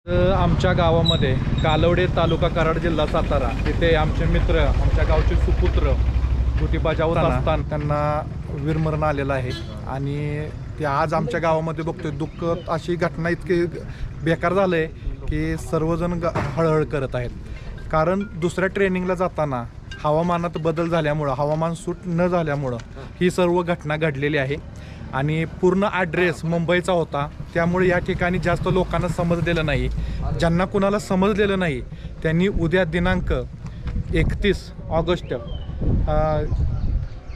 आमच्या गावामध्ये कालवडे तालुका कराड जिल्हा सातारा तिथे आमचे मित्र आमच्या गावचे सुपुत्र ड्युटी बजावत असताना त्यांना वीरमरण आलेलं आहे आणि ते आज आमच्या गावामध्ये बघतोय. दुःख अशी घटना इतकी बेकार झालं आहे की सर्वजण हळहळ करत आहेत. कारण दुसऱ्या ट्रेनिंगला जाताना हवामानात बदल झाल्यामुळं हवामान सूट न झाल्यामुळं ही सर्व घटना घडलेली आहे आणि पूर्ण ॲड्रेस मुंबईचा होता. त्यामुळे या ठिकाणी जास्त लोकांना समजलेलं नाही. ज्यांना कुणाला समजलेलं नाही त्यांनी उद्या दिनांक 31 ऑगस्ट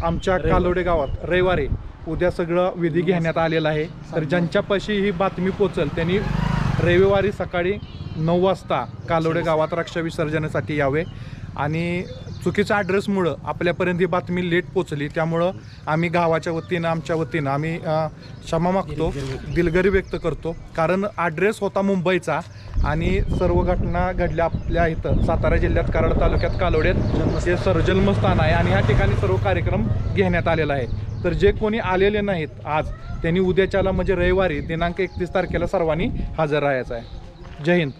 आमच्या कालवडे गावात रविवारी उद्या सगळं विधी घेण्यात आलेलं आहे. तर ज्यांच्यापाशी ही बातमी पोचल त्यांनी रविवारी सकाळी 9 वाजता कालवडे गावात रक्षा विसर्जनासाठी यावे. आणि चुकीच्या ॲड्रेसमुळं आपल्यापर्यंत ही बातमी लेट पोचली. त्यामुळं आम्ही गावाच्या वतीनं आमच्या वतीनं आम्ही क्षमा मागतो, दिलगिरी व्यक्त करतो. कारण ॲड्रेस होता मुंबईचा आणि सर्व घटना घडल्या आपल्या इथं सातारा जिल्ह्यात कराड तालुक्यात कालवड्यात हे जन्मस्थान आहे आणि ह्या ठिकाणी सर्व कार्यक्रम घेण्यात आलेला आहे. तर जे कोणी आलेले नाहीत आज त्यांनी उद्याच्याला म्हणजे रविवारी दिनांक 31 तारखेला सर्वांनी हजर राहायचं आहे. जय हिंद.